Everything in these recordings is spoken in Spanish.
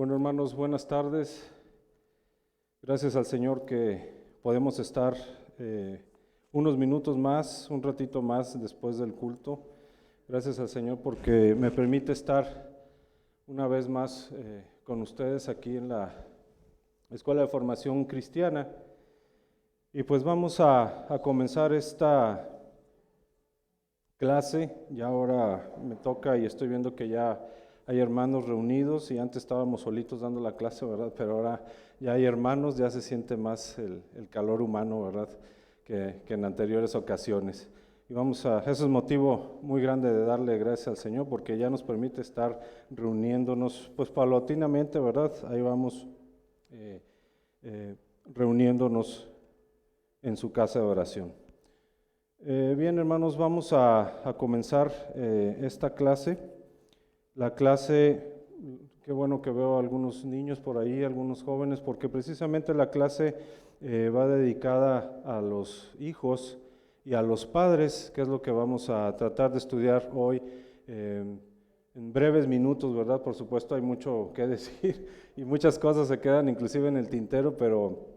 Bueno, hermanos, buenas tardes. Gracias al Señor que podemos estar unos minutos más, un ratito más después del culto. Gracias al Señor porque me permite estar una vez más con ustedes aquí en la Escuela de Formación Cristiana. Y pues vamos a comenzar esta clase. Ya ahora me toca y estoy viendo que ya hay hermanos reunidos y antes estábamos solitos dando la clase, ¿verdad? Pero ahora ya hay hermanos, ya se siente más el calor humano, ¿verdad? Que en anteriores ocasiones. Y eso es motivo muy grande de darle gracias al Señor porque ya nos permite estar reuniéndonos, pues paulatinamente, ¿verdad? Ahí vamos reuniéndonos en su casa de oración. Bien, hermanos, vamos a comenzar esta clase. La clase, qué bueno que veo a algunos niños por ahí, algunos jóvenes, porque precisamente la clase va dedicada a los hijos y a los padres, que es lo que vamos a tratar de estudiar hoy en breves minutos, ¿verdad? Por supuesto hay mucho que decir y muchas cosas se quedan inclusive en el tintero, pero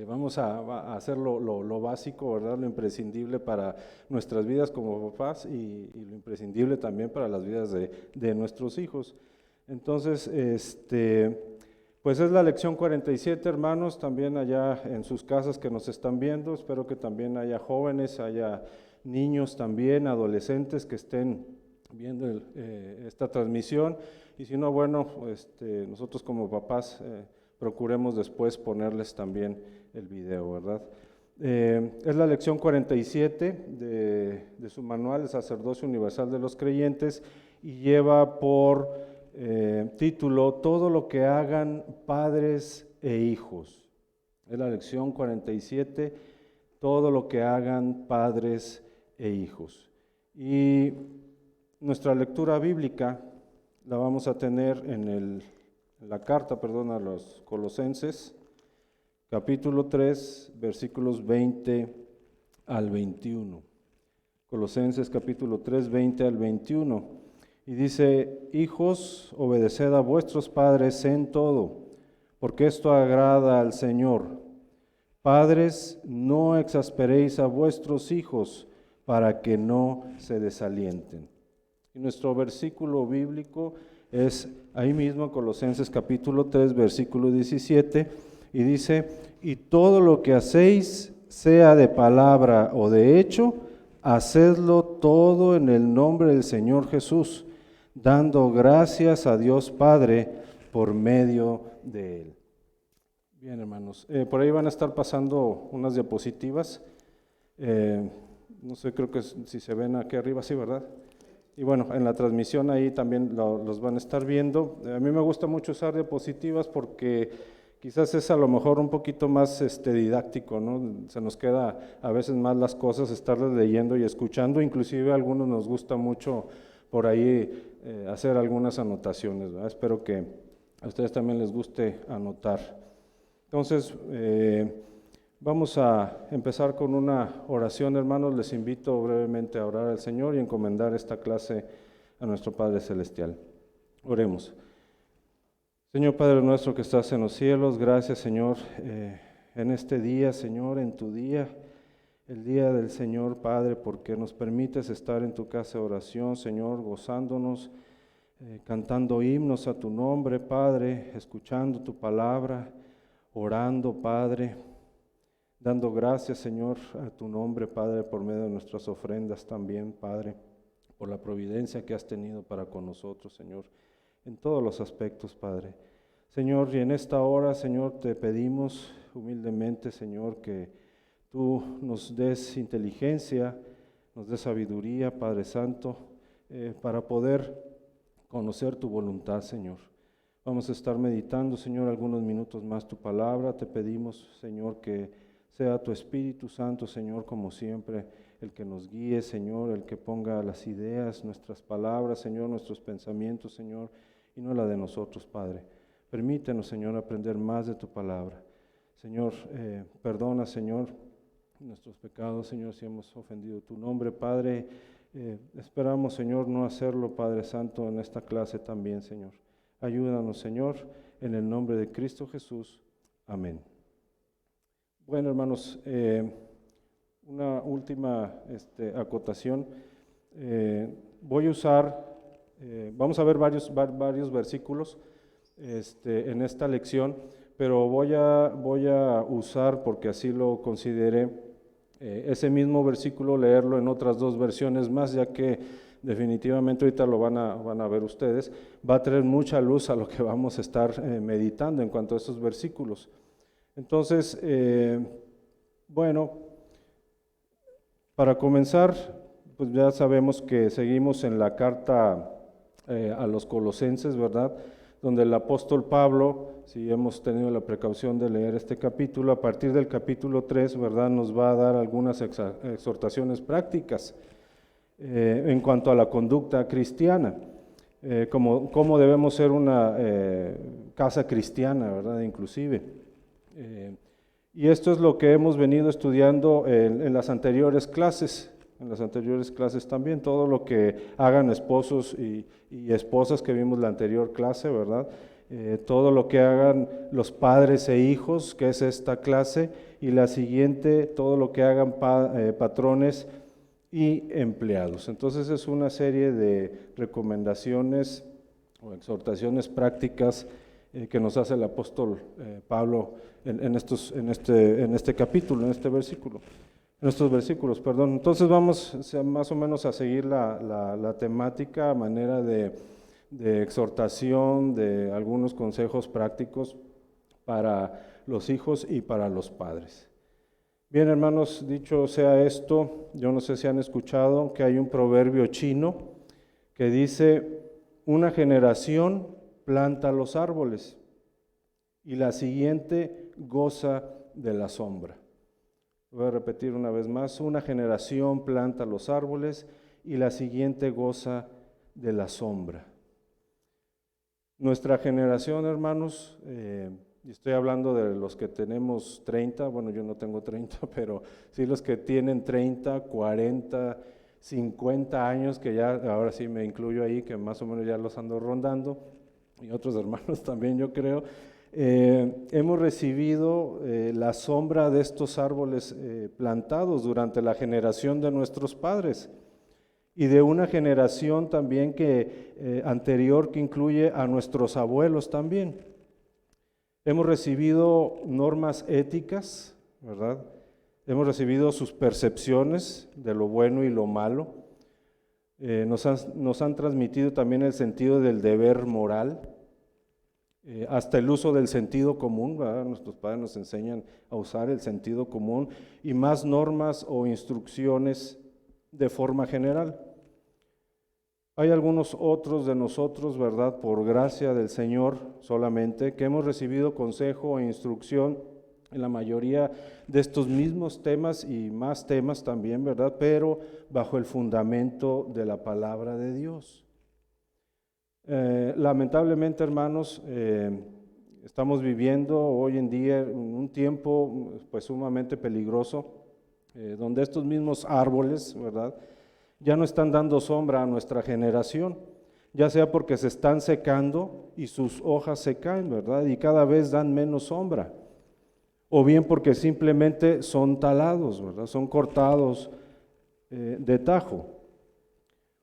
vamos a hacer lo básico, ¿verdad? Lo imprescindible para nuestras vidas como papás y lo imprescindible también para las vidas de nuestros hijos. Entonces, pues es la lección 47, hermanos, también allá en sus casas que nos están viendo. Espero que también haya jóvenes, haya niños también, adolescentes que estén viendo esta transmisión. Y si no, bueno, nosotros como papás procuremos después ponerles también el video, ¿verdad? Es la lección 47 de su manual, el Sacerdocio Universal de los Creyentes, y lleva por título Todo lo que hagan padres e hijos. Es la lección 47, todo lo que hagan padres e hijos. Y nuestra lectura bíblica la vamos a tener en la carta, a los Colosenses, capítulo 3, versículos 20 al 21. Colosenses capítulo 3, 20 al 21. Y dice: hijos, obedeced a vuestros padres en todo, porque esto agrada al Señor. Padres, no exasperéis a vuestros hijos para que no se desalienten. Y nuestro versículo bíblico es ahí mismo, Colosenses capítulo 3, versículo 17, y dice: y todo lo que hacéis, sea de palabra o de hecho, hacedlo todo en el nombre del Señor Jesús, dando gracias a Dios Padre por medio de Él. Bien, hermanos, por ahí van a estar pasando unas diapositivas, no sé, creo que si se ven aquí arriba, sí, ¿verdad? Y bueno, en la transmisión ahí también los van a estar viendo. A mí me gusta mucho usar diapositivas porque quizás es a lo mejor un poquito más didáctico, ¿no? Se nos queda a veces más las cosas, estarlas leyendo y escuchando, inclusive a algunos nos gusta mucho por ahí hacer algunas anotaciones, ¿verdad? Espero que a ustedes también les guste anotar. Entonces, vamos a empezar con una oración, hermanos. Les invito brevemente a orar al Señor y encomendar esta clase a nuestro Padre Celestial. Oremos. Señor Padre nuestro que estás en los cielos, gracias, Señor, en este día, Señor, en tu día, el día del Señor, Padre, porque nos permites estar en tu casa de oración, Señor, gozándonos, cantando himnos a tu nombre, Padre, escuchando tu palabra, orando, Padre, dando gracias, Señor, a tu nombre, Padre, por medio de nuestras ofrendas también, Padre, por la providencia que has tenido para con nosotros, Señor, en todos los aspectos, Padre. Señor, y en esta hora, Señor, te pedimos humildemente, Señor, que tú nos des inteligencia, nos des sabiduría, Padre Santo, para poder conocer tu voluntad, Señor. Vamos a estar meditando, Señor, algunos minutos más tu palabra. Te pedimos, Señor, que sea tu Espíritu Santo, Señor, como siempre, el que nos guíe, Señor, el que ponga las ideas, nuestras palabras, Señor, nuestros pensamientos, Señor, y no la de nosotros, Padre. Permítenos, Señor, aprender más de tu palabra. Señor, perdona, Señor, nuestros pecados, Señor, si hemos ofendido tu nombre, Padre. Esperamos, Señor, no hacerlo, Padre Santo, en esta clase también, Señor. Ayúdanos, Señor, en el nombre de Cristo Jesús. Amén. Bueno, hermanos, una última acotación. Voy a usar, vamos a ver varios versículos en esta lección, pero voy a usar, porque así lo consideré, ese mismo versículo, leerlo en otras dos versiones más, ya que definitivamente ahorita lo van a ver ustedes, va a traer mucha luz a lo que vamos a estar meditando en cuanto a estos versículos. Entonces, bueno, para comenzar, pues ya sabemos que seguimos en la carta a los Colosenses, ¿verdad? Donde el apóstol Pablo, si hemos tenido la precaución de leer este capítulo, a partir del capítulo 3, ¿verdad?, nos va a dar algunas exhortaciones prácticas en cuanto a la conducta cristiana, cómo debemos ser una casa cristiana, ¿verdad?, inclusive. Y esto es lo que hemos venido estudiando en las anteriores clases. En las anteriores clases también, todo lo que hagan esposos y esposas que vimos la anterior clase, ¿verdad? Todo lo que hagan los padres e hijos, que es esta clase, y la siguiente, todo lo que hagan patrones y empleados. Entonces es una serie de recomendaciones o exhortaciones prácticas que nos hace el apóstol Pablo en este capítulo, en este versículo. En estos versículos, perdón. Entonces vamos más o menos a seguir la temática a manera de exhortación, de algunos consejos prácticos para los hijos y para los padres. Bien, hermanos, dicho sea esto, yo no sé si han escuchado que hay un proverbio chino que dice: una generación planta los árboles y la siguiente goza de la sombra. Voy a repetir una vez más: una generación planta los árboles y la siguiente goza de la sombra. Nuestra generación, hermanos, y estoy hablando de los que tenemos 30, bueno, yo no tengo 30, pero sí los que tienen 30, 40, 50 años, que ya, ahora sí me incluyo ahí, que más o menos ya los ando rondando, y otros hermanos también, yo creo. Hemos recibido la sombra de estos árboles plantados durante la generación de nuestros padres y de una generación también anterior que incluye a nuestros abuelos también. Hemos recibido normas éticas, ¿verdad? Hemos recibido sus percepciones de lo bueno y lo malo. Nos han transmitido también el sentido del deber moral. Hasta el uso del sentido común, ¿verdad? Nuestros padres nos enseñan a usar el sentido común y más normas o instrucciones de forma general. Hay algunos otros de nosotros, ¿verdad?, por gracia del Señor solamente, que hemos recibido consejo e instrucción en la mayoría de estos mismos temas y más temas también, ¿verdad?, pero bajo el fundamento de la palabra de Dios. Lamentablemente, hermanos, estamos viviendo hoy en día un tiempo pues sumamente peligroso, donde estos mismos árboles, ¿verdad?, ya no están dando sombra a nuestra generación, ya sea porque se están secando y sus hojas se caen, ¿verdad?, y cada vez dan menos sombra, o bien porque simplemente son talados, ¿verdad?, son cortados de tajo.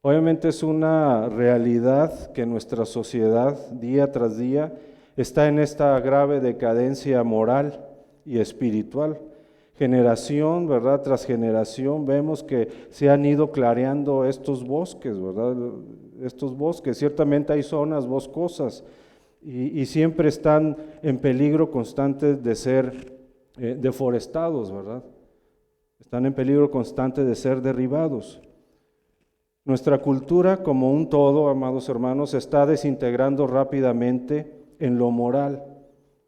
Obviamente es una realidad que nuestra sociedad día tras día está en esta grave decadencia moral y espiritual. Generación, ¿verdad?, tras generación vemos que se han ido clareando estos bosques, ¿verdad? Estos bosques, ciertamente hay zonas boscosas y siempre están en peligro constante de ser deforestados, ¿verdad? Están en peligro constante de ser derribados. Nuestra cultura como un todo, amados hermanos, se está desintegrando rápidamente en lo moral,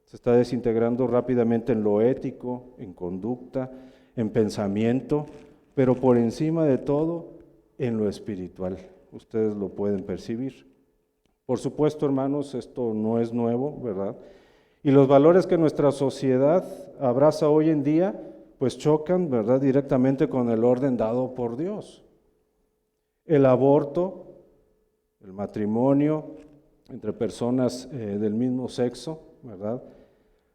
se está desintegrando rápidamente en lo ético, en conducta, en pensamiento, pero por encima de todo, en lo espiritual. Ustedes lo pueden percibir. Por supuesto, hermanos, esto no es nuevo, ¿verdad? Y los valores que nuestra sociedad abraza hoy en día, pues chocan, ¿verdad?, directamente con el orden dado por Dios. El aborto, el matrimonio, entre personas del mismo sexo, ¿verdad?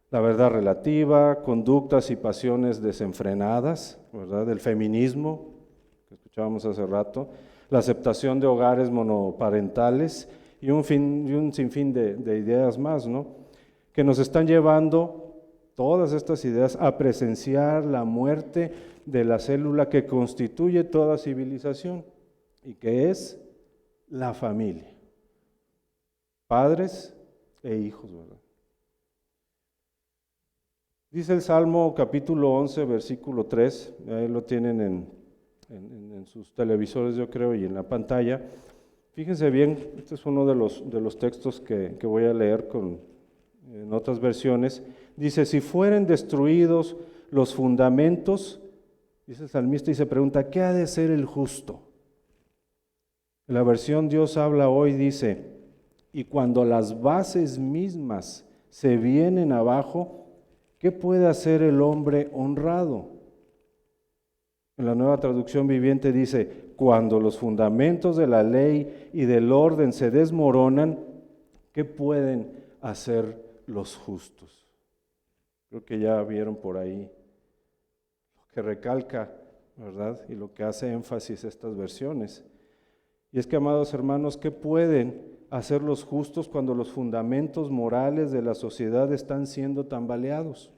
La verdad relativa, conductas y pasiones desenfrenadas, ¿verdad? El feminismo, que escuchábamos hace rato, la aceptación de hogares monoparentales y un sinfín de ideas más, ¿no? Que nos están llevando, todas estas ideas, a presenciar la muerte de la célula que constituye toda civilización y que es la familia. Padres e hijos, ¿verdad? Dice el Salmo capítulo 11, versículo 3, ahí lo tienen en sus televisores, yo creo, y en la pantalla. Fíjense bien, este es uno de los textos que voy a leer en otras versiones. Dice, si fueren destruidos los fundamentos, dice el salmista y se pregunta, ¿qué ha de ser el justo? En la versión Dios habla hoy, dice, y cuando las bases mismas se vienen abajo, ¿qué puede hacer el hombre honrado? En la Nueva Traducción Viviente dice, cuando los fundamentos de la ley y del orden se desmoronan, ¿qué pueden hacer los justos? Creo que ya vieron por ahí lo que recalca, ¿verdad? Y lo que hace énfasis estas versiones. Y es que, amados hermanos, ¿qué pueden hacer los justos cuando los fundamentos morales de la sociedad están siendo tambaleados?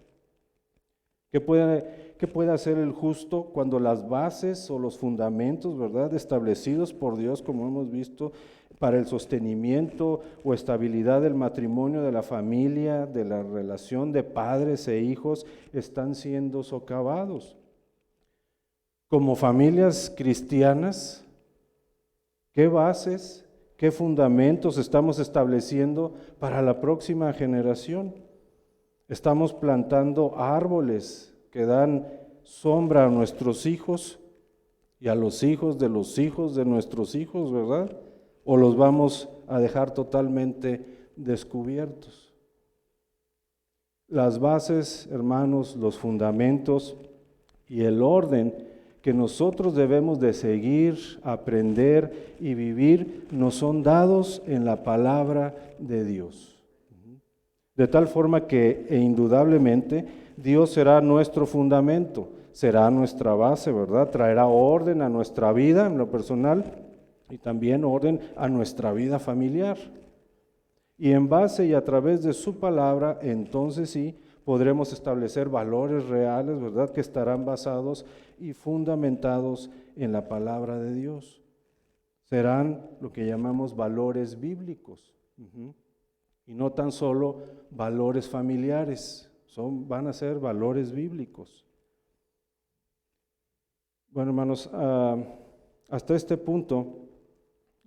¿Qué puede hacer el justo cuando las bases o los fundamentos, ¿verdad?, establecidos por Dios, como hemos visto, para el sostenimiento o estabilidad del matrimonio, de la familia, de la relación de padres e hijos, están siendo socavados? Como familias cristianas, ¿qué bases, qué fundamentos estamos estableciendo para la próxima generación? Estamos plantando árboles que dan sombra a nuestros hijos y a los hijos de nuestros hijos, ¿verdad? ¿O los vamos a dejar totalmente descubiertos? Las bases, hermanos, los fundamentos y el orden que nosotros debemos de seguir, aprender y vivir nos son dados en la palabra de Dios. De tal forma que indudablemente Dios será nuestro fundamento, será nuestra base, ¿verdad? Traerá orden a nuestra vida en lo personal y también orden a nuestra vida familiar. Y en base y a través de su palabra, entonces sí, podremos establecer valores reales, ¿verdad?, que estarán basados y fundamentados en la palabra de Dios. Serán lo que llamamos valores bíblicos. Y no tan solo valores familiares, van a ser valores bíblicos. Bueno, hermanos, hasta este punto,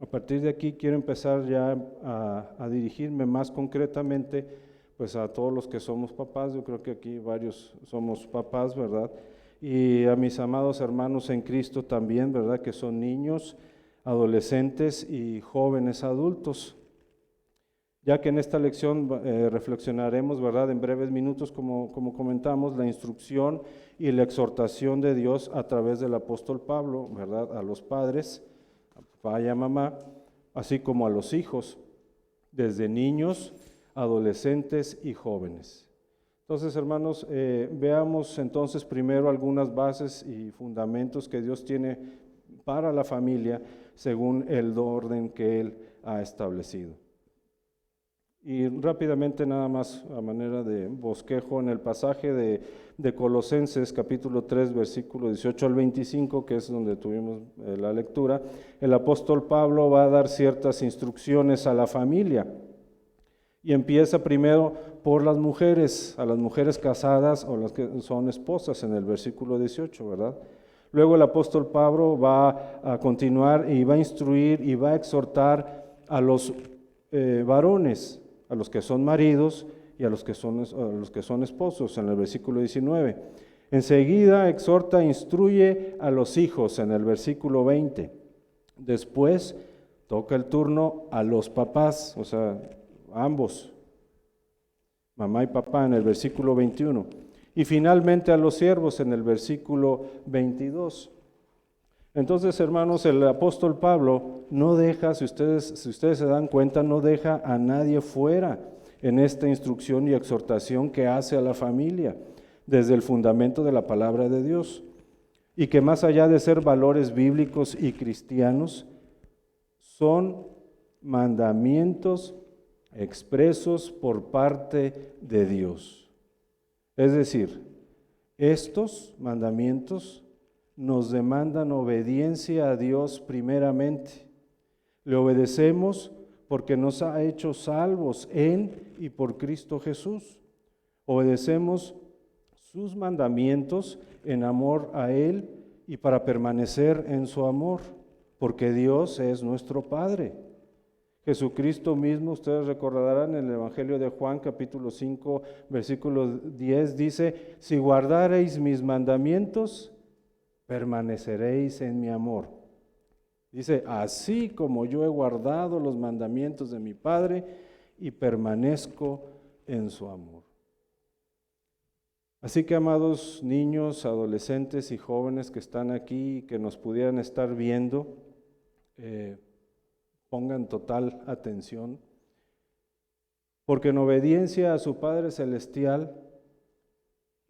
a partir de aquí quiero empezar ya a dirigirme más concretamente pues a todos los que somos papás. Yo creo que aquí varios somos papás, ¿verdad? Y a mis amados hermanos en Cristo también, ¿verdad?, que son niños, adolescentes y jóvenes adultos. Ya que en esta lección reflexionaremos, ¿verdad?, en breves minutos, como comentamos, la instrucción y la exhortación de Dios a través del apóstol Pablo, ¿verdad?, a los padres, a papá y a mamá, así como a los hijos, desde niños, adolescentes y jóvenes. Entonces, hermanos, veamos entonces primero algunas bases y fundamentos que Dios tiene para la familia según el orden que Él ha establecido. Y rápidamente, nada más a manera de bosquejo, en el pasaje de Colosenses capítulo 3, versículo 18 al 25, que es donde tuvimos la lectura, el apóstol Pablo va a dar ciertas instrucciones a la familia. Y empieza primero por las mujeres, a las mujeres casadas o las que son esposas, en el versículo 18, ¿verdad? Luego el apóstol Pablo va a continuar y va a instruir y va a exhortar a los varones, a los que son maridos y a los que son esposos, en el versículo 19. Enseguida exhorta e instruye a los hijos, en el versículo 20. Después toca el turno a los papás, o sea, ambos, mamá y papá, en el versículo 21. Y finalmente a los siervos, en el versículo 22. Entonces, hermanos, el apóstol Pablo no deja, si ustedes se dan cuenta, no deja a nadie fuera en esta instrucción y exhortación que hace a la familia desde el fundamento de la palabra de Dios. Y que más allá de ser valores bíblicos y cristianos, son mandamientos expresos por parte de Dios. Es decir, estos mandamientos nos demandan obediencia a Dios primeramente. Le obedecemos porque nos ha hecho salvos en y por Cristo Jesús. Obedecemos sus mandamientos en amor a Él y para permanecer en su amor, porque Dios es nuestro Padre. Jesucristo mismo, ustedes recordarán en el Evangelio de Juan, capítulo 5, versículo 10, dice: si guardareis mis mandamientos, permaneceréis en mi amor. Dice: así como yo he guardado los mandamientos de mi Padre y permanezco en su amor. Así que, amados niños, adolescentes y jóvenes que están aquí y que nos pudieran estar viendo, pongan total atención, porque en obediencia a su Padre Celestial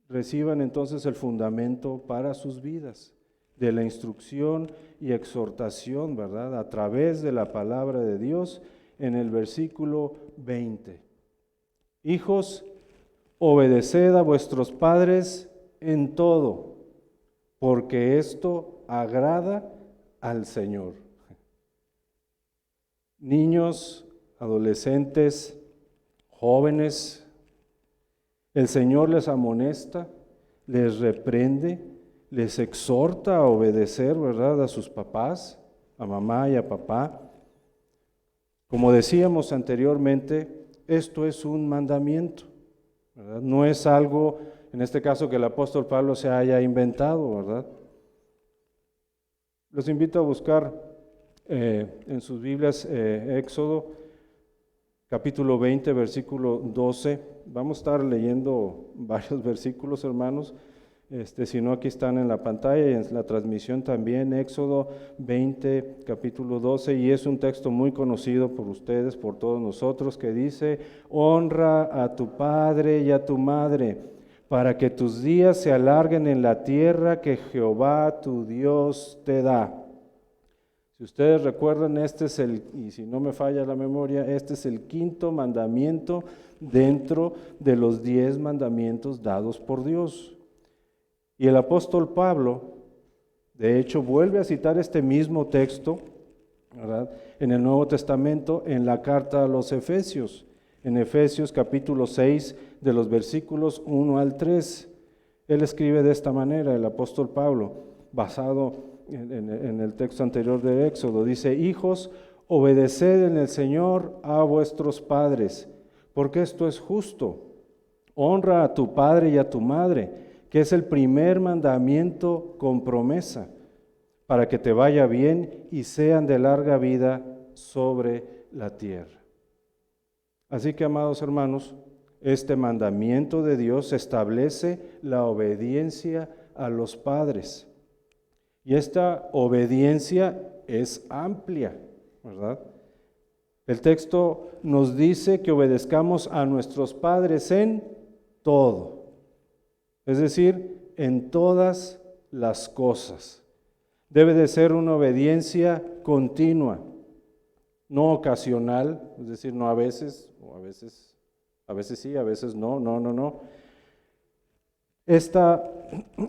reciban entonces el fundamento para sus vidas, de la instrucción y exhortación, ¿verdad?, a través de la palabra de Dios en el versículo 20. Hijos, obedeced a vuestros padres en todo, porque esto agrada al Señor. Niños, adolescentes, jóvenes, el Señor les amonesta, les reprende, les exhorta a obedecer, ¿verdad?, a sus papás, a mamá y a papá. Como decíamos anteriormente, esto es un mandamiento, ¿verdad? No es algo, en este caso, que el apóstol Pablo se haya inventado, ¿verdad? Los invito a buscar en sus Biblias Éxodo, capítulo 20, versículo 12. Vamos a estar leyendo varios versículos, hermanos. Si no, aquí están en la pantalla y en la transmisión también, Éxodo 20, capítulo 12, y es un texto muy conocido por ustedes, por todos nosotros, que dice: honra a tu padre y a tu madre, para que tus días se alarguen en la tierra que Jehová tu Dios te da. Si ustedes recuerdan, y si no me falla la memoria, este es el quinto mandamiento dentro de los 10 mandamientos dados por Dios. Y el apóstol Pablo, de hecho, vuelve a citar este mismo texto, ¿verdad?, en el Nuevo Testamento, en la carta a los Efesios, en Efesios capítulo 6, de los versículos 1 al 3. Él escribe de esta manera, el apóstol Pablo, basado en el texto anterior de Éxodo, dice: hijos, obedeced en el Señor a vuestros padres, porque esto es justo. Honra a tu padre y a tu madre, que es el primer mandamiento con promesa, para que te vaya bien y sean de larga vida sobre la tierra. Así que, amados hermanos, este mandamiento de Dios establece la obediencia a los padres. Y esta obediencia es amplia, ¿verdad? El texto nos dice que obedezcamos a nuestros padres en todo, es decir, en todas las cosas. Debe de ser una obediencia continua, no ocasional, es decir, no a veces, o a veces sí, a veces no. Esta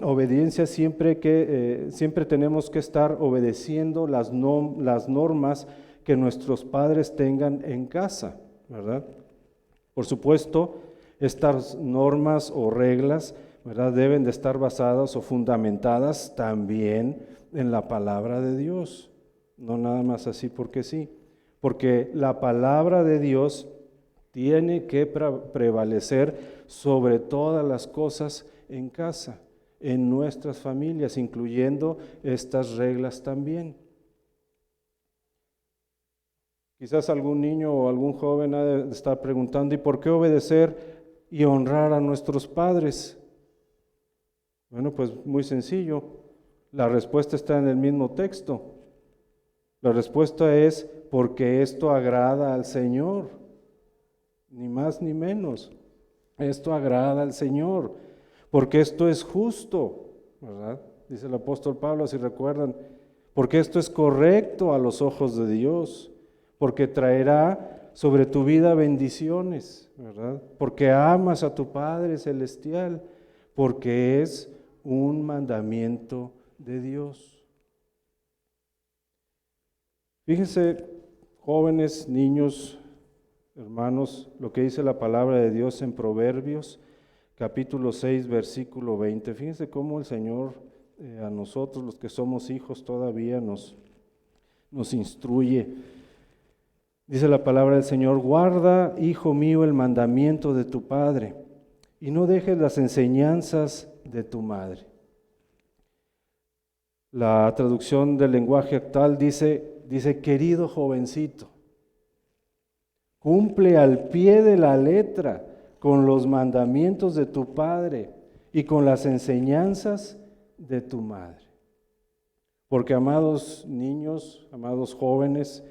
obediencia siempre tenemos que estar obedeciendo las normas que nuestros padres tengan en casa, ¿verdad? Por supuesto, estas normas o reglas, ¿verdad?, deben de estar basadas o fundamentadas también en la palabra de Dios, no nada más así porque sí, porque la palabra de Dios tiene que prevalecer sobre todas las cosas en casa, en nuestras familias, incluyendo estas reglas también. Quizás algún niño o algún joven ha de estar preguntando: ¿y por qué obedecer y honrar a nuestros padres? Bueno, pues muy sencillo. La respuesta está en el mismo texto. La respuesta es porque esto agrada al Señor, ni más ni menos. Esto agrada al Señor, porque esto es justo, ¿verdad? Dice el apóstol Pablo, si recuerdan, porque esto es correcto a los ojos de Dios, porque traerá sobre tu vida bendiciones, ¿verdad? Porque amas a tu Padre Celestial, porque es un mandamiento de Dios. Fíjense, jóvenes, niños, hermanos, lo que dice la palabra de Dios en Proverbios, capítulo 6, versículo 20. Fíjense cómo el Señor a nosotros, los que somos hijos, todavía nos instruye. Dice la palabra del Señor: guarda, hijo mío, el mandamiento de tu Padre, y no dejes las enseñanzas de tu madre. La traducción del lenguaje actual dice, querido jovencito, cumple al pie de la letra con los mandamientos de tu Padre y con las enseñanzas de tu madre. Porque, amados niños, amados jóvenes,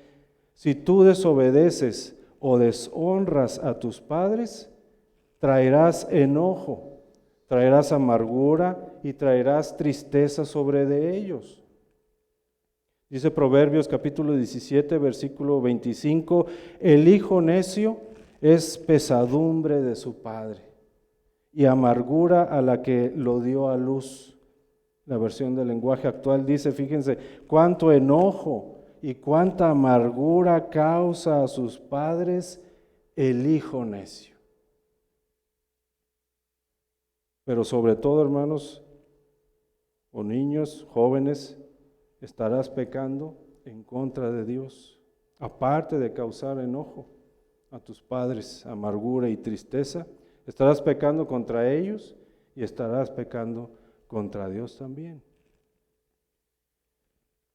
si tú desobedeces o deshonras a tus padres, traerás enojo, traerás amargura y traerás tristeza sobre de ellos. Dice Proverbios capítulo 17, versículo 25, el hijo necio es pesadumbre de su padre y amargura a la que lo dio a luz. La versión del lenguaje actual dice, fíjense, cuánto enojo y cuánta amargura causa a sus padres el hijo necio. Pero sobre todo, hermanos, o niños, jóvenes, estarás pecando en contra de Dios, aparte de causar enojo a tus padres, amargura y tristeza, estarás pecando contra ellos y estarás pecando contra Dios también.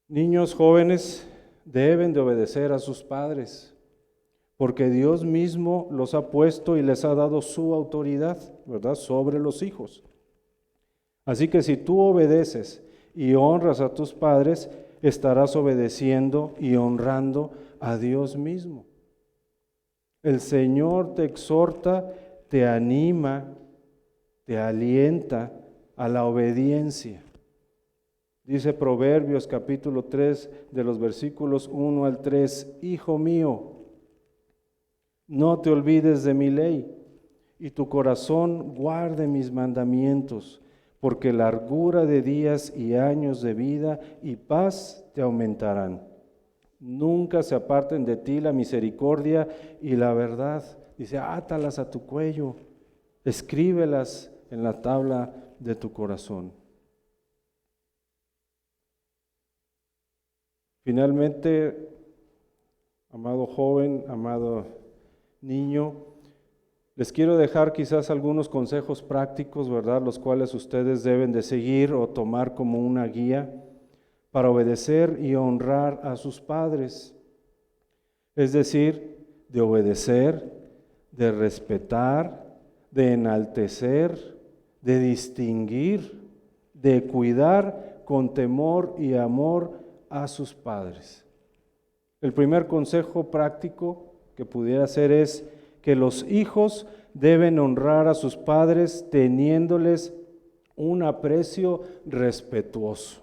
Niños, jóvenes, deben de obedecer a sus padres, porque Dios mismo los ha puesto y les ha dado su autoridad, ¿verdad?, sobre los hijos. Así que si tú obedeces y honras a tus padres, estarás obedeciendo y honrando a Dios mismo. El Señor te exhorta, te anima, te alienta a la obediencia. Dice Proverbios capítulo 3 de los versículos 1 al 3, hijo mío, no te olvides de mi ley y tu corazón guarde mis mandamientos, porque largura de días y años de vida y paz te aumentarán. Nunca se aparten de ti la misericordia y la verdad. Dice, átalas a tu cuello, escríbelas en la tabla de tu corazón. Finalmente, amado joven, amado niño, les quiero dejar quizás algunos consejos prácticos, ¿verdad?, los cuales ustedes deben de seguir o tomar como una guía para obedecer y honrar a sus padres. Es decir, de obedecer, de respetar, de enaltecer, de distinguir, de cuidar con temor y amor a sus padres. El primer consejo práctico que pudiera hacer es que los hijos deben honrar a sus padres teniéndoles un aprecio respetuoso.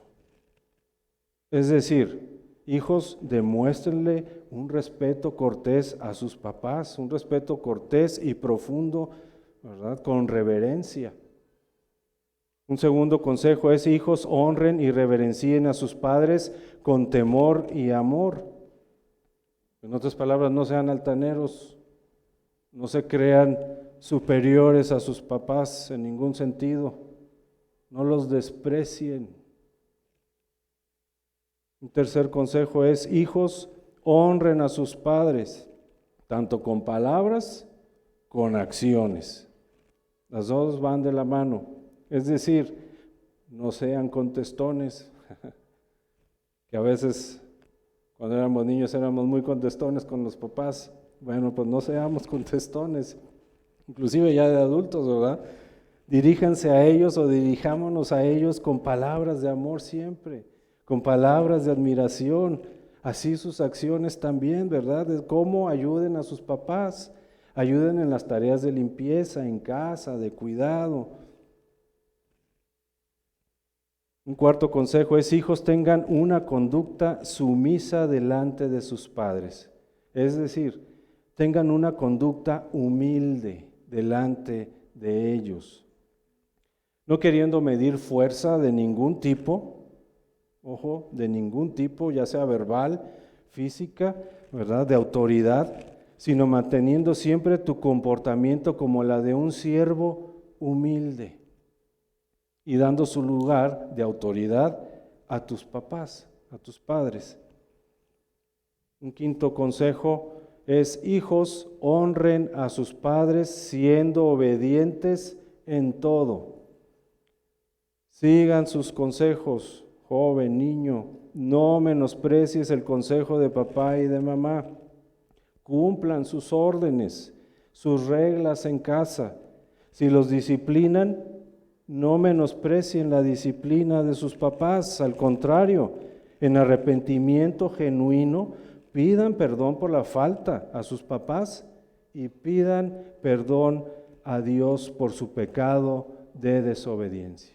Es decir, hijos, demuéstrenle un respeto cortés a sus papás, un respeto cortés y profundo, ¿verdad?, con reverencia. Un segundo consejo es, hijos, honren y reverencien a sus padres con temor y amor. En otras palabras, no sean altaneros, no se crean superiores a sus papás en ningún sentido, no los desprecien. Un tercer consejo es, hijos, honren a sus padres, tanto con palabras, con acciones. Las dos van de la mano. Es decir, no sean contestones, que a veces cuando éramos niños éramos muy contestones con los papás. Bueno, pues no seamos contestones, inclusive ya de adultos, ¿verdad? Diríjanse a ellos o dirijámonos a ellos con palabras de amor siempre, con palabras de admiración. Así sus acciones también, ¿verdad? De cómo ayuden a sus papás, ayuden en las tareas de limpieza, en casa, de cuidado. Un cuarto consejo es: hijos, tengan una conducta sumisa delante de sus padres. Es decir, tengan una conducta humilde delante de ellos. No queriendo medir fuerza de ningún tipo, ojo, de ningún tipo, ya sea verbal, física, ¿verdad?, de autoridad, sino manteniendo siempre tu comportamiento como la de un siervo humilde y dando su lugar de autoridad a tus papás, a tus padres. Un quinto consejo es: hijos, honren a sus padres siendo obedientes en todo. Sigan sus consejos, joven, niño, no menosprecies el consejo de papá y de mamá. Cumplan sus órdenes, sus reglas en casa. Si los disciplinan, no menosprecien la disciplina de sus papás, al contrario, en arrepentimiento genuino, pidan perdón por la falta a sus papás y pidan perdón a Dios por su pecado de desobediencia.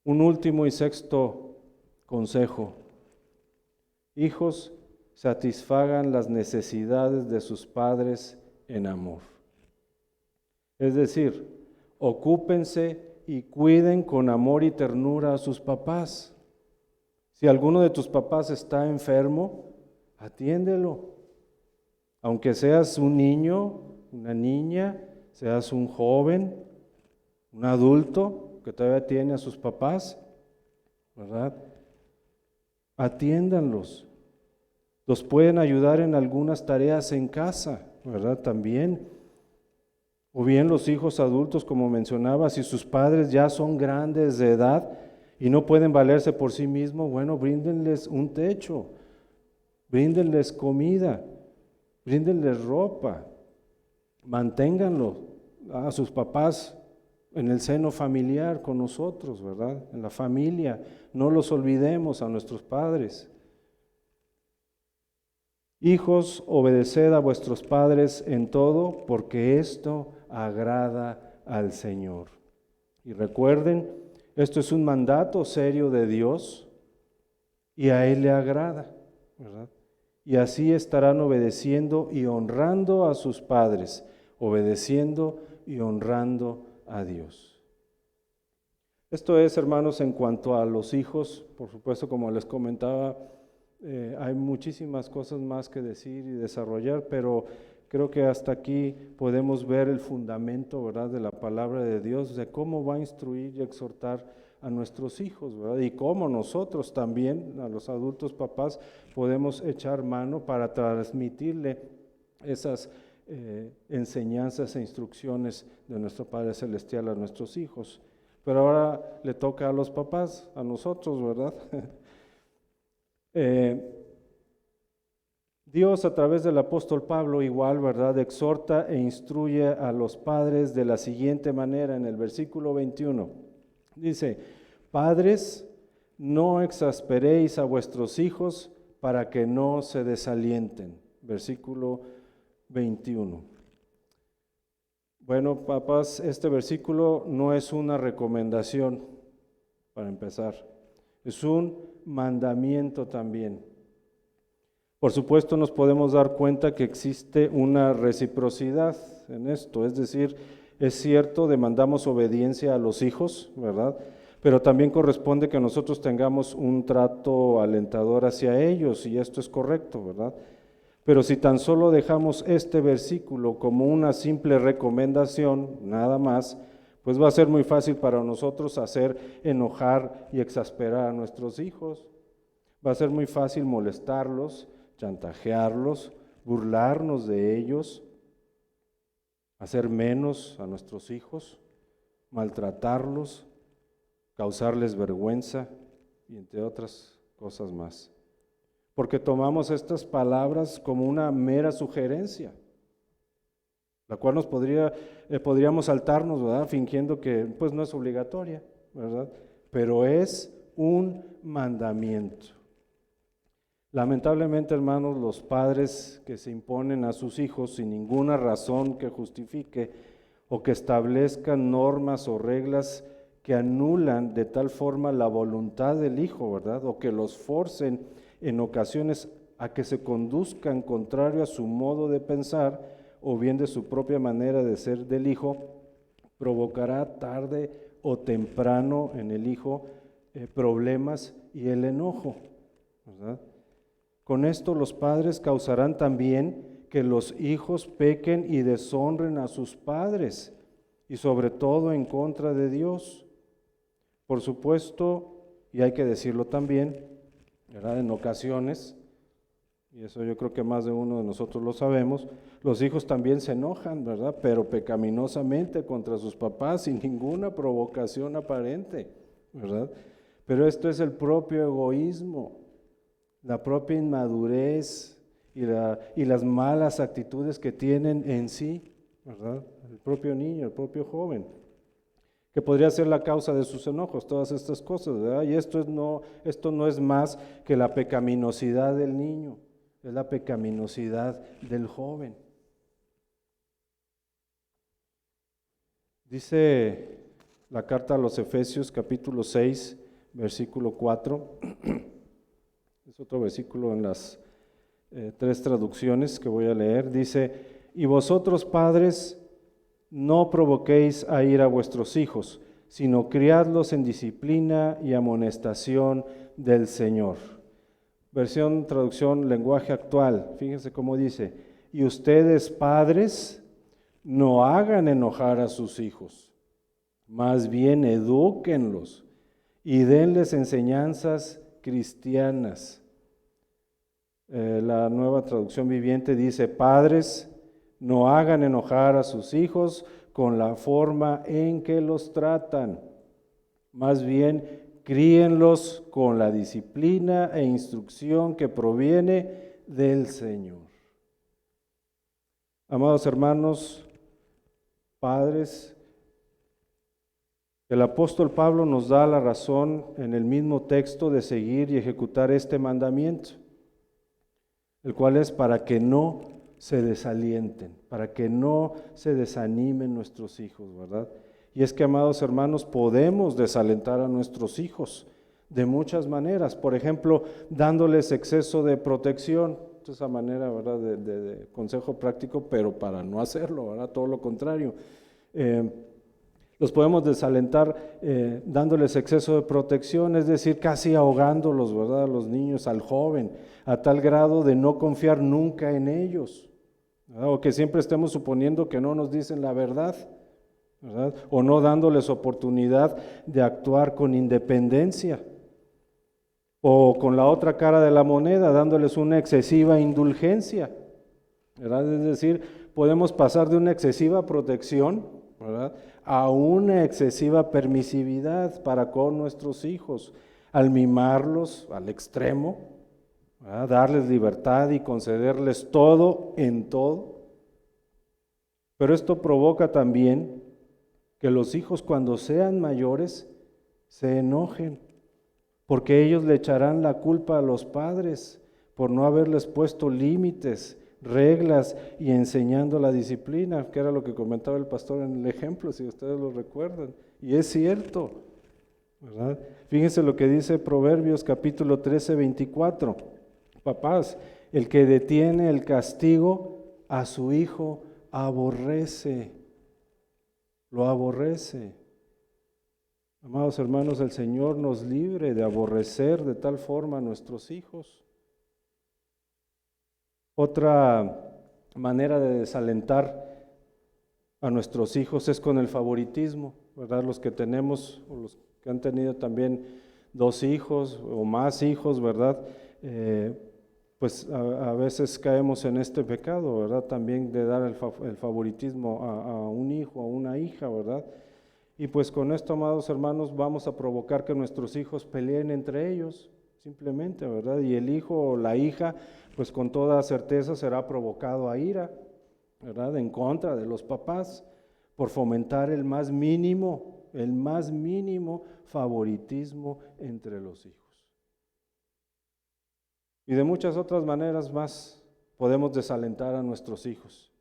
Un último y sexto consejo: hijos, satisfagan las necesidades de sus padres en amor. Es decir, ocúpense y cuiden con amor y ternura a sus papás. Si alguno de tus papás está enfermo, atiéndelo. Aunque seas un niño, una niña, seas un joven, un adulto que todavía tiene a sus papás, ¿verdad? Atiéndanlos. Los pueden ayudar en algunas tareas en casa, ¿verdad? También. O bien los hijos adultos, como mencionaba, si sus padres ya son grandes de edad y no pueden valerse por sí mismos, bueno, bríndenles un techo, bríndenles comida, bríndenles ropa, manténganlo a sus papás en el seno familiar con nosotros, ¿verdad? En la familia, no los olvidemos a nuestros padres. Hijos, obedeced a vuestros padres en todo, porque esto agrada al Señor. Y recuerden, esto es un mandato serio de Dios y a Él le agrada, ¿verdad? Y así estarán obedeciendo y honrando a sus padres, obedeciendo y honrando a Dios. Esto es, hermanos, en cuanto a los hijos. Por supuesto, como les comentaba, hay muchísimas cosas más que decir y desarrollar, pero creo que hasta aquí podemos ver el fundamento, ¿verdad?, de la palabra de Dios, de cómo va a instruir y exhortar a nuestros hijos, ¿verdad? Y cómo nosotros también, a los adultos papás, podemos echar mano para transmitirle esas enseñanzas e instrucciones de nuestro Padre Celestial a nuestros hijos. Pero ahora le toca a los papás, a nosotros, ¿verdad? Dios, a través del apóstol Pablo, igual, ¿verdad?, exhorta e instruye a los padres de la siguiente manera en el versículo 21. Dice: padres, no exasperéis a vuestros hijos para que no se desalienten. Versículo 21. Bueno, papás, este versículo no es una recomendación, para empezar, es un mandamiento también. Por supuesto, nos podemos dar cuenta que existe una reciprocidad en esto, es decir, es cierto, demandamos obediencia a los hijos, ¿verdad? Pero también corresponde que nosotros tengamos un trato alentador hacia ellos, y esto es correcto, ¿verdad? Pero si tan solo dejamos este versículo como una simple recomendación, nada más, pues va a ser muy fácil para nosotros hacer enojar y exasperar a nuestros hijos. Va a ser muy fácil molestarlos, chantajearlos, burlarnos de ellos, hacer menos a nuestros hijos, maltratarlos, causarles vergüenza y entre otras cosas más. Porque tomamos estas palabras como una mera sugerencia. la cual podríamos saltarnos, ¿verdad? Fingiendo que pues no es obligatoria, ¿verdad? Pero es un mandamiento. Lamentablemente, hermanos, los padres que se imponen a sus hijos sin ninguna razón que justifique o que establezcan normas o reglas que anulan de tal forma la voluntad del hijo, ¿verdad? O que los forcen en ocasiones a que se conduzcan contrario a su modo de pensar o bien de su propia manera de ser del hijo, provocará tarde o temprano en el hijo problemas y el enojo, ¿verdad? Con esto los padres causarán también que los hijos pequen y deshonren a sus padres, y sobre todo en contra de Dios. Por supuesto, y hay que decirlo también, ¿verdad? En ocasiones, y eso yo creo que más de uno de nosotros lo sabemos, los hijos también se enojan, ¿verdad? Pero pecaminosamente contra sus papás sin ninguna provocación aparente, ¿verdad? Pero esto es el propio egoísmo, la propia inmadurez y las malas actitudes que tienen en sí, ¿verdad? El propio niño, el propio joven, que podría ser la causa de sus enojos, todas estas cosas, ¿verdad? Y esto no es más que la pecaminosidad del niño, es la pecaminosidad del joven. Dice la carta a los Efesios capítulo 6, versículo 4, es otro versículo en las 3 traducciones que voy a leer, dice: y vosotros padres, no provoquéis a ira a vuestros hijos, sino criadlos en disciplina y amonestación del Señor. Versión, traducción, lenguaje actual, fíjense cómo dice: y ustedes padres, no hagan enojar a sus hijos, más bien edúquenlos y denles enseñanzas cristianas. La Nueva Traducción Viviente dice: padres, no hagan enojar a sus hijos con la forma en que los tratan, más bien críenlos con la disciplina e instrucción que proviene del Señor. Amados hermanos, padres, el apóstol Pablo nos da la razón en el mismo texto de seguir y ejecutar este mandamiento, el cual es para que no se desalienten, para que no se desanimen nuestros hijos, ¿verdad? Y es que, amados hermanos, podemos desalentar a nuestros hijos de muchas maneras. Por ejemplo, dándoles exceso de protección, esa manera, ¿verdad?, de consejo práctico, pero para no hacerlo, ¿verdad?, todo lo contrario. Los podemos desalentar dándoles exceso de protección, es decir, casi ahogándolos, ¿verdad?, a los niños, al joven, a tal grado de no confiar nunca en ellos, ¿verdad?, o que siempre estemos suponiendo que no nos dicen la verdad, ¿verdad?, o no dándoles oportunidad de actuar con independencia, o con la otra cara de la moneda, dándoles una excesiva indulgencia, ¿verdad? Es decir, podemos pasar de una excesiva protección, ¿verdad?, a una excesiva permisividad para con nuestros hijos, al mimarlos al extremo, ¿verdad?, darles libertad y concederles todo en todo. Pero esto provoca también que los hijos, cuando sean mayores, se enojen, porque ellos le echarán la culpa a los padres por no haberles puesto límites, reglas y enseñando la disciplina, que era lo que comentaba el pastor en el ejemplo, si ustedes lo recuerdan, y es cierto, ¿verdad? Fíjense lo que dice Proverbios capítulo 13, 24, papás, el que detiene el castigo a su hijo aborrece, lo aborrece. Amados hermanos, el Señor nos libre de aborrecer de tal forma a nuestros hijos. Otra manera de desalentar a nuestros hijos es con el favoritismo, ¿verdad? Los que tenemos, o los que han tenido también 2 hijos o más hijos, ¿verdad? Pues a veces caemos en este pecado, ¿verdad? También de dar el favoritismo a un hijo, a una hija, ¿verdad? Y pues con esto, amados hermanos, vamos a provocar que nuestros hijos peleen entre ellos, simplemente, ¿verdad? Y el hijo o la hija, pues con toda certeza será provocado a ira, ¿verdad? En contra de los papás, por fomentar el más mínimo favoritismo entre los hijos. Y de muchas otras maneras más podemos desalentar a nuestros hijos,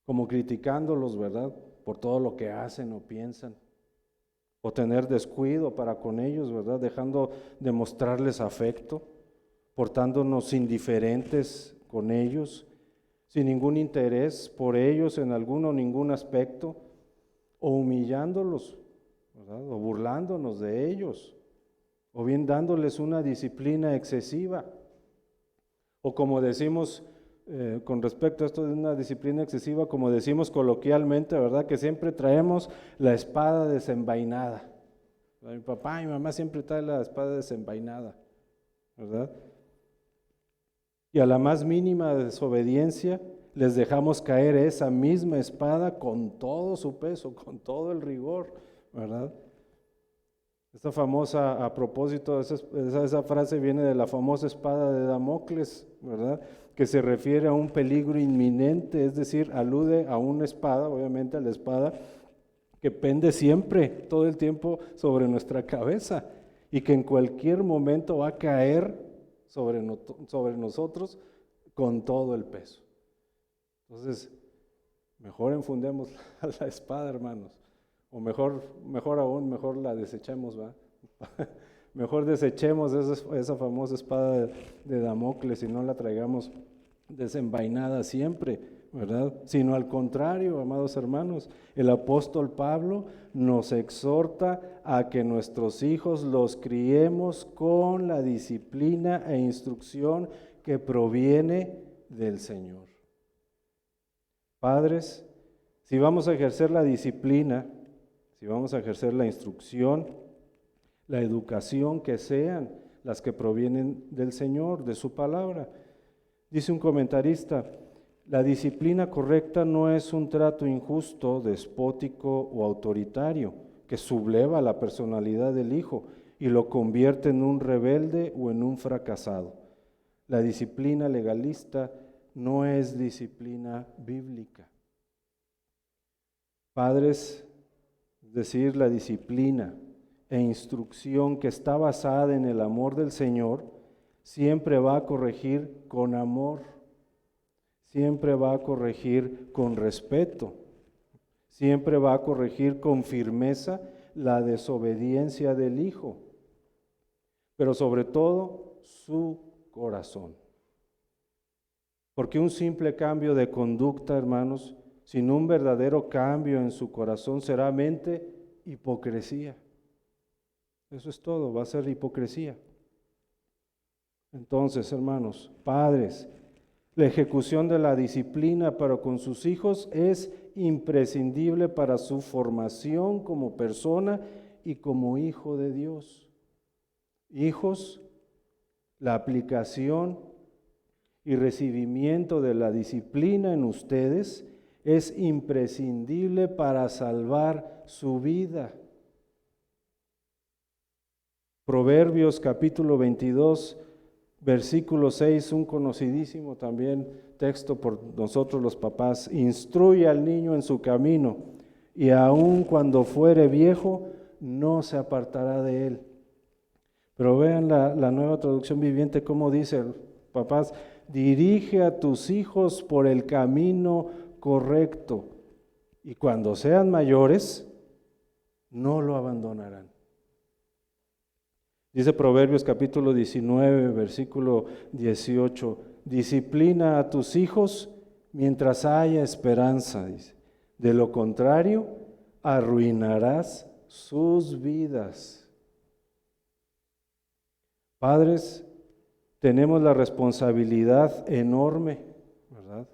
como criticándolos, ¿verdad? Por todo lo que hacen o piensan, o tener descuido para con ellos, ¿verdad? Dejando de mostrarles afecto, portándonos indiferentes con ellos, sin ningún interés por ellos en algún o ningún aspecto, o humillándolos, ¿verdad? O burlándonos de ellos, o bien dándoles una disciplina excesiva, o como decimos con respecto a esto de una disciplina excesiva, como decimos coloquialmente, ¿verdad? Que siempre traemos la espada desenvainada. Mi papá y mi mamá siempre traen la espada desenvainada, ¿verdad? Y a la más mínima desobediencia les dejamos caer esa misma espada con todo su peso, con todo el rigor, ¿verdad? Esta famosa, a propósito, esa frase viene de la famosa espada de Damocles, ¿verdad? Que se refiere a un peligro inminente, es decir, alude a una espada, obviamente a la espada, que pende siempre, todo el tiempo sobre nuestra cabeza y que en cualquier momento va a caer sobre nosotros con todo el peso. Entonces, mejor enfundemos la espada, hermanos, o mejor aún, mejor la desechemos, ¿va? Mejor desechemos esa famosa espada de Damocles y no la traigamos desenvainada siempre, ¿verdad? Sino al contrario, amados hermanos, el apóstol Pablo nos exhorta a que nuestros hijos los criemos con la disciplina e instrucción que proviene del Señor. Padres, si vamos a ejercer la disciplina, si vamos a ejercer la instrucción, la educación, que sean las que provienen del Señor, de su palabra. Dice un comentarista, la disciplina correcta no es un trato injusto, despótico o autoritario que subleva la personalidad del hijo y lo convierte en un rebelde o en un fracasado. La disciplina legalista no es disciplina bíblica. Padres, es decir, la disciplina e instrucción que está basada en el amor del Señor, siempre va a corregir con amor, siempre va a corregir con respeto, siempre va a corregir con firmeza la desobediencia del hijo, pero sobre todo su corazón. Porque un simple cambio de conducta, hermanos, sin un verdadero cambio en su corazón, será mente hipocresía. Eso es todo, va a ser hipocresía. Entonces, hermanos, padres, la ejecución de la disciplina para con sus hijos es imprescindible para su formación como persona y como hijo de Dios. Hijos, la aplicación y recibimiento de la disciplina en ustedes es imprescindible para salvar su vida. Proverbios capítulo 22, versículo 6, un conocidísimo también texto por nosotros los papás. Instruye al niño en su camino, y aun cuando fuere viejo, no se apartará de él. Pero vean la Nueva Traducción Viviente, cómo dice, papás, dirige a tus hijos por el camino correcto, y cuando sean mayores, no lo abandonarán. Dice Proverbios capítulo 19, versículo 18, disciplina a tus hijos mientras haya esperanza, dice. De lo contrario, arruinarás sus vidas. Padres, tenemos la responsabilidad enorme, ¿verdad?,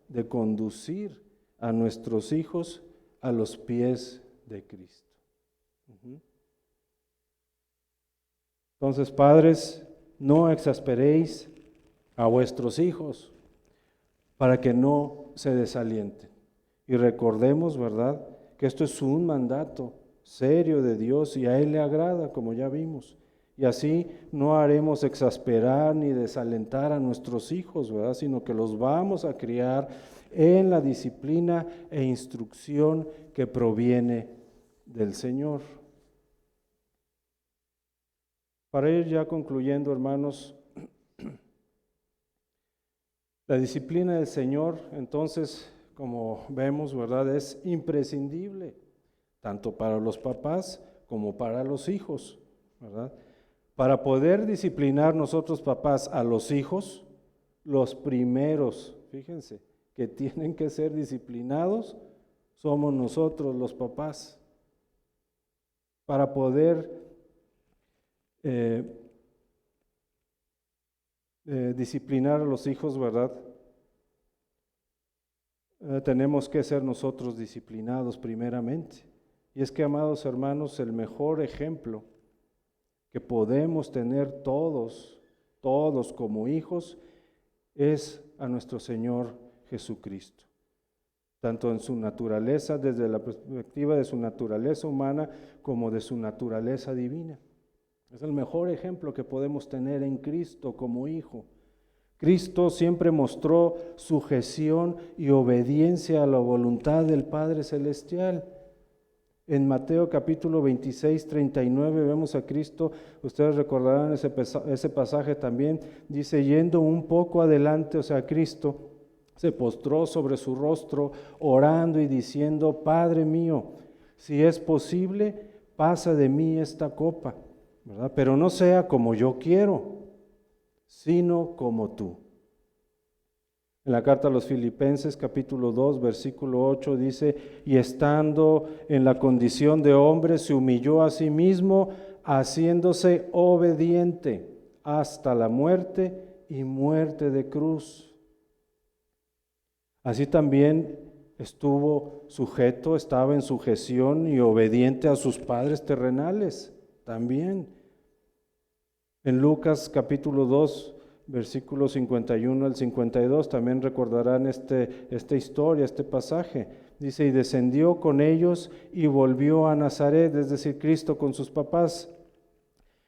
de conducir a nuestros hijos a los pies de Cristo. Entonces, padres, no exasperéis a vuestros hijos para que no se desalienten. Y recordemos, ¿verdad?, que esto es un mandato serio de Dios y a Él le agrada, como ya vimos, Y así no haremos exasperar ni desalentar a nuestros hijos, ¿verdad? Sino que los vamos a criar en la disciplina e instrucción que proviene del Señor. Para ir ya concluyendo, hermanos, la disciplina del Señor, entonces, como vemos, ¿verdad?, es imprescindible, tanto para los papás como para los hijos, ¿verdad? Para poder disciplinar nosotros papás a los hijos, los primeros, fíjense, que tienen que ser disciplinados somos nosotros los papás. Para poder disciplinar a los hijos, ¿verdad? Tenemos que ser nosotros disciplinados primeramente. Y es que, amados hermanos, el mejor ejemplo que podemos tener todos como hijos, es a nuestro Señor Jesucristo. Tanto en su naturaleza, desde la perspectiva de su naturaleza humana, como de su naturaleza divina. Es el mejor ejemplo que podemos tener en Cristo como hijo. Cristo siempre mostró sujeción y obediencia a la voluntad del Padre Celestial. En Mateo capítulo 26, 39 vemos a Cristo, ustedes recordarán ese pasaje también, dice, yendo un poco adelante, o sea, Cristo se postró sobre su rostro, orando y diciendo, Padre mío, si es posible, pasa de mí esta copa, ¿verdad? Pero no sea como yo quiero, sino como tú. En la carta a los Filipenses, capítulo 2, versículo 8, dice, y estando en la condición de hombre, se humilló a sí mismo, haciéndose obediente hasta la muerte y muerte de cruz. Así también estaba en sujeción y obediente a sus padres terrenales, también. En Lucas, capítulo 2, versículos 51 al 52, también recordarán esta historia, este pasaje. Dice, y descendió con ellos y volvió a Nazaret, es decir, Cristo con sus papás.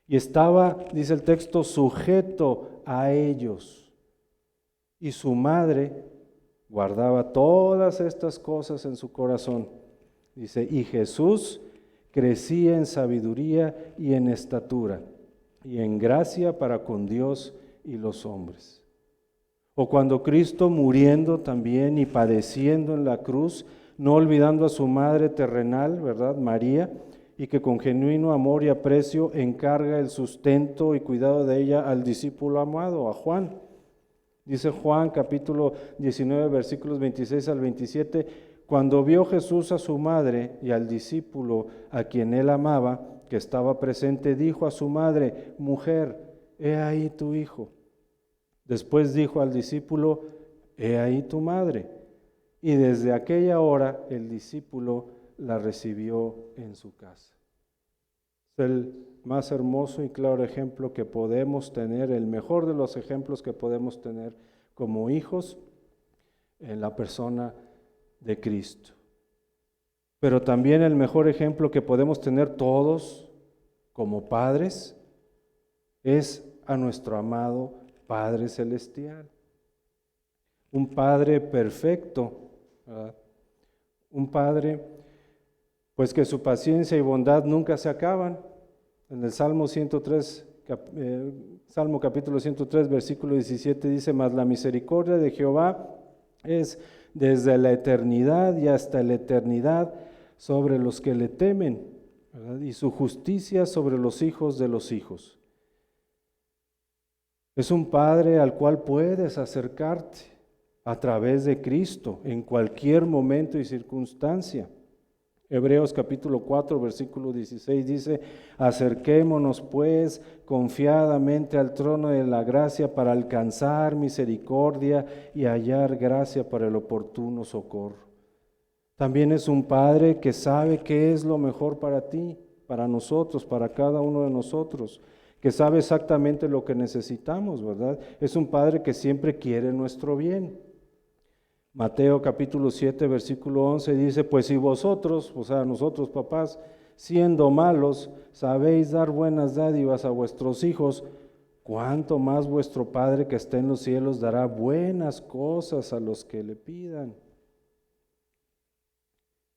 Y estaba, dice el texto, sujeto a ellos. Y su madre guardaba todas estas cosas en su corazón. Dice, y Jesús crecía en sabiduría y en estatura, y en gracia para con Dios y los hombres. O cuando Cristo muriendo también y padeciendo en la cruz, no olvidando a su madre terrenal, ¿verdad? María, y que con genuino amor y aprecio encarga el sustento y cuidado de ella al discípulo amado, a Juan. Dice Juan capítulo 19, versículos 26 al 27, cuando vio Jesús a su madre y al discípulo a quien él amaba, que estaba presente, dijo a su madre, mujer, he ahí tu hijo. Después dijo al discípulo, he ahí tu madre. Y desde aquella hora el discípulo la recibió en su casa. Es el más hermoso y claro ejemplo que podemos tener, el mejor de los ejemplos que podemos tener como hijos en la persona de Cristo. Pero también el mejor ejemplo que podemos tener todos como padres es a nuestro amado Padre Celestial. Un Padre perfecto, ¿verdad? Un Padre, pues que su paciencia y bondad nunca se acaban. En el Salmo capítulo 103, versículo 17 dice, mas la misericordia de Jehová es desde la eternidad y hasta la eternidad sobre los que le temen, ¿verdad? Y su justicia sobre los hijos de los hijos. Es un Padre al cual puedes acercarte a través de Cristo en cualquier momento y circunstancia. Hebreos capítulo 4, versículo 16 dice, acerquémonos pues confiadamente al trono de la gracia para alcanzar misericordia y hallar gracia para el oportuno socorro. También es un Padre que sabe qué es lo mejor para ti, para nosotros, para cada uno de nosotros, que sabe exactamente lo que necesitamos, ¿verdad? Es un Padre que siempre quiere nuestro bien. Mateo capítulo 7, versículo 11 dice, pues si vosotros, o sea, nosotros papás, siendo malos, sabéis dar buenas dádivas a vuestros hijos, cuánto más vuestro Padre que está en los cielos dará buenas cosas a los que le pidan.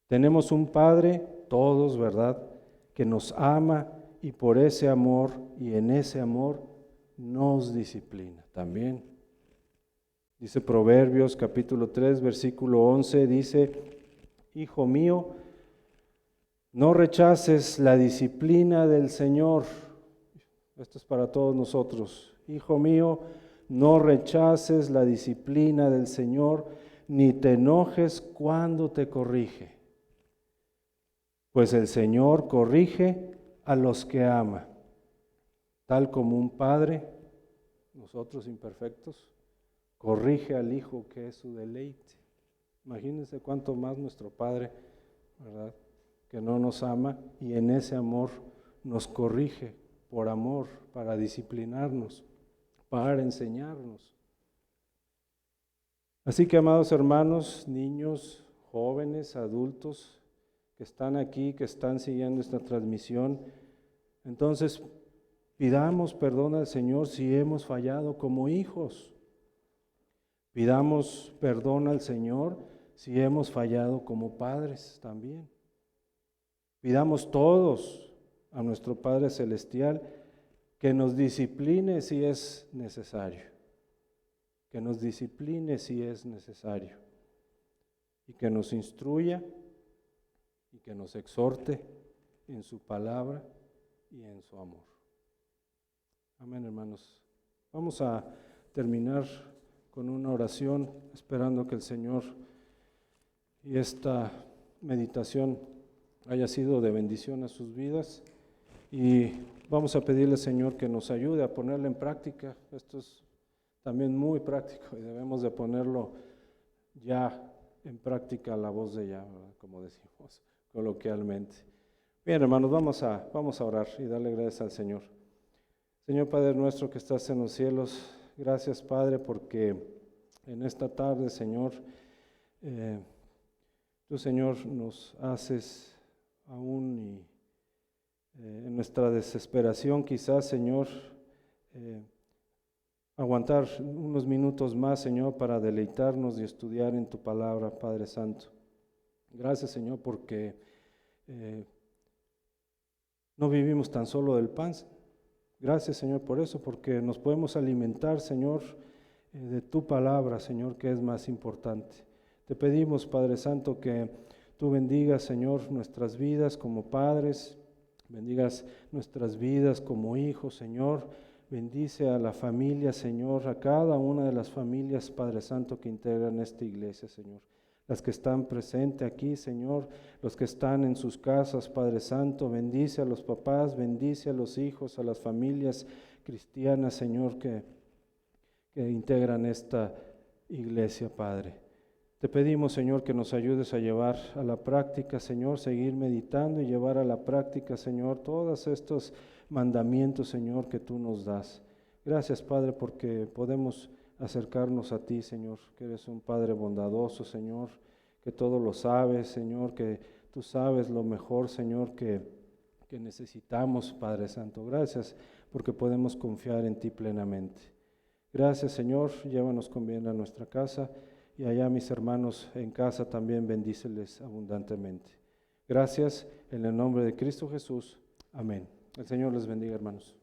Tenemos un Padre, todos, ¿verdad?, que nos ama y por ese amor y en ese amor nos disciplina también. Dice Proverbios capítulo 3, versículo 11, dice: Hijo mío, no rechaces la disciplina del Señor. Esto es para todos nosotros. Hijo mío, no rechaces la disciplina del Señor, ni te enojes cuando te corrige. Pues el Señor corrige a los que ama, tal como un padre, nosotros imperfectos, corrige al Hijo que es su deleite. Imagínense cuánto más nuestro Padre, ¿verdad?, que no nos ama y en ese amor nos corrige por amor, para disciplinarnos, para enseñarnos. Así que, amados hermanos, niños, jóvenes, adultos que están aquí, que están siguiendo esta transmisión, entonces pidamos perdón al Señor si hemos fallado como hijos. Pidamos perdón al Señor si hemos fallado como padres también. Pidamos todos a nuestro Padre Celestial que nos discipline si es necesario, que nos discipline si es necesario, y que nos instruya y que nos exhorte en su palabra y en su amor. Amén, hermanos. Vamos a terminar con una oración, esperando que el Señor y esta meditación haya sido de bendición a sus vidas, y vamos a pedirle al Señor que nos ayude a ponerlo en práctica. Esto es también muy práctico y debemos de ponerlo ya en práctica, la voz de ya, ¿verdad?, como decimos coloquialmente. Bien, hermanos, vamos a orar y darle gracias al Señor. Señor Padre nuestro que estás en los cielos, gracias, Padre, porque en esta tarde, Señor, tú, Señor, nos haces aún y en nuestra desesperación quizás, Señor, aguantar unos minutos más, Señor, para deleitarnos y estudiar en tu palabra, Padre Santo. Gracias, Señor, porque no vivimos tan solo del pan. Gracias, Señor, por eso, porque nos podemos alimentar, Señor, de tu palabra, Señor, que es más importante. Te pedimos, Padre Santo, que tú bendigas, Señor, nuestras vidas como padres, bendigas nuestras vidas como hijos, Señor. Bendice a la familia, Señor, a cada una de las familias, Padre Santo, que integran esta iglesia, Señor. Las que están presentes aquí, Señor, los que están en sus casas, Padre Santo, bendice a los papás, bendice a los hijos, a las familias cristianas, Señor, que integran esta iglesia, Padre. Te pedimos, Señor, que nos ayudes a llevar a la práctica, Señor, seguir meditando y llevar a la práctica, Señor, todos estos mandamientos, Señor, que tú nos das. Gracias, Padre, porque podemos acercarnos a ti, Señor, que eres un Padre bondadoso, Señor, que todo lo sabes, Señor, que tú sabes lo mejor, Señor, que necesitamos, Padre Santo. Gracias, porque podemos confiar en ti plenamente. Gracias, Señor, llévanos con bien a nuestra casa, y allá mis hermanos en casa también bendíceles abundantemente. Gracias, en el nombre de Cristo Jesús. Amén. El Señor les bendiga, hermanos.